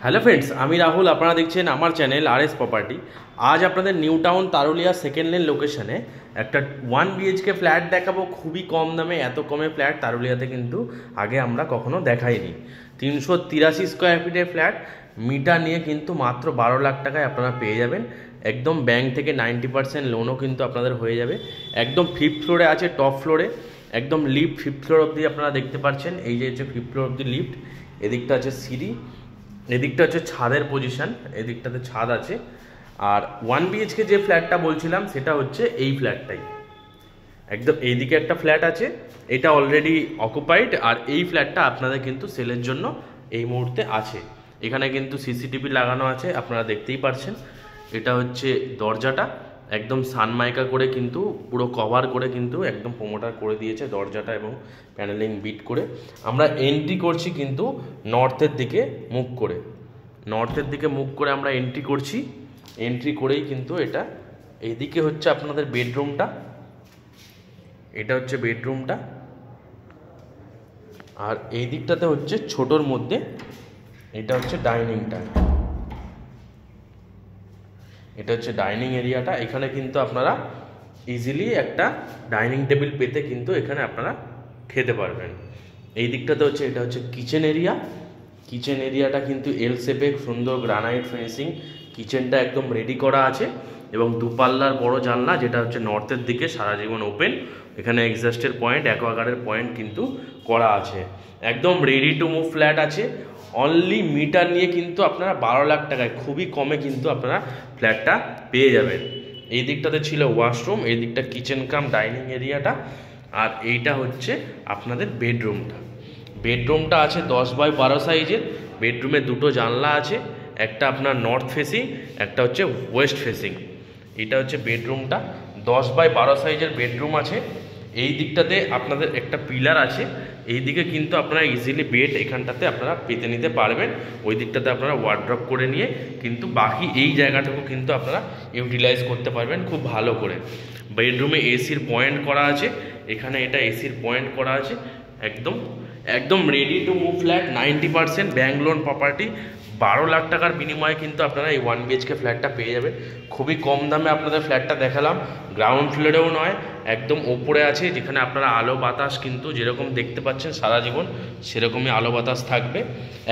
Hello friends, আমি রাহুল। আপনারা দেখছেন আমার চ্যানেল RS প্রপার্টি। আজ আপনাদের নিউ টাউন তারুলিয়া সেকেন্ড লেন লোকেশনে একটা 1 BHK ফ্ল্যাট দেখাবো খুবই কম দামে। এত কমে ফ্ল্যাট তারুলিয়াতে কিন্তু আগে আমরা কখনো দেখাইনি। 383 স্কোয়ার ফিটের ফ্ল্যাট, মিটার নিয়ে কিন্তু মাত্র 12 লাখ টাকায় আপনারা পেয়ে যাবেন। একদম ব্যাংক থেকে 90% লোনও কিন্তু আপনাদের হয়ে যাবে। একদম 5th ফ্লোরে আছে, টপ ফ্লোরে একদম লিফট 5th ফ্লোর অবধি আপনারা দেখতে পাচ্ছেন। এই যে হচ্ছে 5th ফ্লোর অবধি লিফট, এদিকটা আছে সিঁড়ি, এদিকটা হচ্ছে ছাদের পজিশন, এদিকটাতে ছাদ আছে। আর 1 BHK যে ফ্ল্যাটটা বলছিলাম সেটা হচ্ছে এই ফ্ল্যাটটাই। একদম এইদিকে একটা ফ্ল্যাট আছে, এটা অলরেডি অকুপাইড। আর এই ফ্ল্যাটটা আপনাদের কিন্তু সেলের জন্য এই মুহূর্তে আছে। এখানে কিন্তু CCTV লাগানো আছে, আপনারা দেখতেই পাচ্ছেন। এটা হচ্ছে দরজাটা, একদম সানমাইকা করে কিন্তু পুরো কভার করে কিন্তু একদম প্রোমোটার করে দিয়েছে দরজাটা এবং প্যানেলিং বিট করে। আমরা এন্ট্রি করছি কিন্তু নর্থের দিকে মুখ করে, নর্থের দিকে মুখ করে আমরা এন্ট্রি করছি। এন্ট্রি করেই কিন্তু এটা এইদিকে হচ্ছে আপনাদের বেডরুমটা, এটা হচ্ছে বেডরুমটা। আর এই দিকটাতে হচ্ছে ছোটোর মধ্যে এটা হচ্ছে ডাইনিংটা, এটা হচ্ছে ডাইনিং এরিয়াটা। এখানে কিন্তু আপনারা ইজিলি একটা ডাইনিং টেবিল পেতে কিন্তু এখানে আপনারা খেতে পারবেন। এই দিকটাতে হচ্ছে এটা হচ্ছে কিচেন এরিয়া। কিচেন এরিয়াটা কিন্তু এল শেপে সুন্দর গ্রানাইট ফিনিশিং, কিচেনটা একদম রেডি করা আছে এবং দুপাল্লার বড় জানলা, যেটা হচ্ছে নর্থের দিকে সারা জীবন ওপেন। এখানে এক্সস্টের পয়েন্ট, অ্যাকোয়াগার্ডের পয়েন্ট কিন্তু করা আছে। একদম রেডি টু মুভ ফ্ল্যাট আছে। অনলি মিটার নিয়ে কিন্তু আপনারা 12 লাখ টাকায় খুবই কমে কিন্তু আপনারা ফ্ল্যাটটা পেয়ে যাবেন। এই দিকটাতে ছিল ওয়াশরুম, এই দিকটা কিচেন কাম ডাইনিং এরিয়াটা। আর এইটা হচ্ছে আপনাদের বেডরুমটা। বেডরুমটা আছে 10x12 সাইজের। বেডরুমে দুটো জানলা আছে, একটা আপনার নর্থ ফেসিং, একটা হচ্ছে ওয়েস্ট ফেসিং। এটা হচ্ছে বেডরুমটা, 10x12 সাইজের বেডরুম আছে। এই দিকটাতে আপনাদের একটা পিলার আছে, এই দিকে কিন্তু আপনারা ইজিলি বেড এখানটাতে আপনারা পেতে নিতে পারবেন। ওই দিকটাতে আপনারা ওয়ার্ড্রপ করে নিয়ে কিন্তু বাকি এই জায়গাটাকে কিন্তু আপনারা ইউটিলাইজ করতে পারবেন খুব ভালো করে। বেডরুমে এসির পয়েন্ট করা আছে, এখানে এটা এসির পয়েন্ট করা আছে। একদম একদম ready to move flat, 90% bank loan property. 12 lakh টাকার বিনিময়ে কিন্তু আপনারা এই 1 BHK ফ্ল্যাটটা পেয়ে যাবেন। খুবই কম দামে আপনাদের ফ্ল্যাটটা দেখালাম। গ্রাউন্ড ফ্লোরেও নয়, একদম ওপরে আছে, যেখানে আপনারা আলো বাতাস কিন্তু যেরকম দেখতে পাচ্ছেন সারা জীবন সেরকমই আলো বাতাস থাকবে।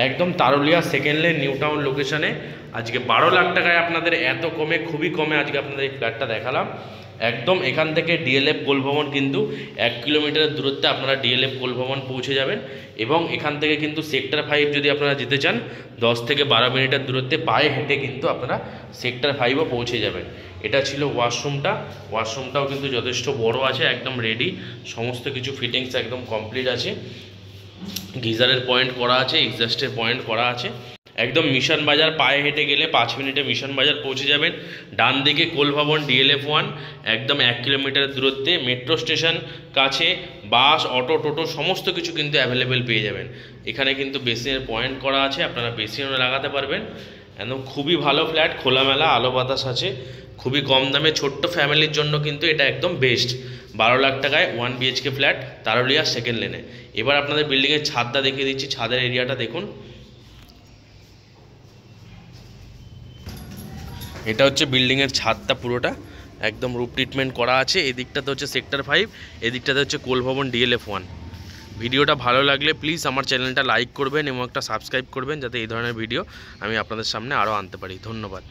একদম তারুলিয়া সেকেন্ড লেন নিউ টাউন লোকেশনে আজকে 12 লাখ টাকায় আপনাদের এত কমে, খুবই কমে আজকে আপনাদের এই ফ্ল্যাটটা দেখালাম। একদম এখান থেকে DLF গোলভবন কিন্তু 1 কিলোমিটারের দূরত্বে আপনারা DLF গোলভবন পৌঁছে যাবেন। এবং এখান থেকে কিন্তু সেক্টর 5 যদি আপনারা যেতে চান 10 থেকে 12 মিনিটের দূরত্বে পায়ে হেঁটে কিন্তু আপনারা সেক্টর 5ও পৌঁছে যাবেন। এটা ছিল ওয়াশরুমটা। ওয়াশরুমটাও কিন্তু যথেষ্ট বড় আছে, একদম রেডি, সমস্ত কিছু ফিটিংস একদম কমপ্লিট আছে। গিজারের পয়েন্ট করা আছে, এক্সস্টের পয়েন্ট করা আছে। একদম মিশন বাজার, পায়ে হেঁটে গেলে 5 মিনিটে মিশন বাজার পৌঁছে যাবেন। ডান দিকে কোলভবন DLF 1, একদম 1 কিলোমিটারের দূরত্বে। মেট্রো স্টেশন কাছে, বাস, অটো, টোটো সমস্ত কিছু কিন্তু অ্যাভেলেবেল পেয়ে যাবেন। এখানে কিন্তু বেসিনের পয়েন্ট করা আছে, আপনারা বেসিনও লাগাতে পারবেন। একদম খুবই ভালো ফ্ল্যাট, খোলামেলা, আলো বাতাস আছে, খুবই কম দামে। ছোট্ট ফ্যামিলির জন্য কিন্তু এটা একদম বেস্ট। 12 লাখ টাকায় 1 BHK ফ্ল্যাট তারুলিয়া সেকেন্ড লেনে। এবার আপনাদের বিল্ডিংয়ের ছাদটা দেখিয়ে দিচ্ছি। ছাদের এরিয়াটা দেখুন, এটা হচ্ছে বিল্ডিংয়ের ছাদটা পুরোটা একদম রুফ ট্রিটমেন্ট করা আছে। এদিকটাতে হচ্ছে সেক্টর 5, এদিকটাতে হচ্ছে কোলভবন DLF 1। ভিডিওটা ভালো লাগলে প্লিজ আমার চ্যানেলটা লাইক করবেন এবং একটা সাবস্ক্রাইব করবেন, যাতে এই ধরনের ভিডিও আমি আপনাদের সামনে আরও আনতে পারি। ধন্যবাদ।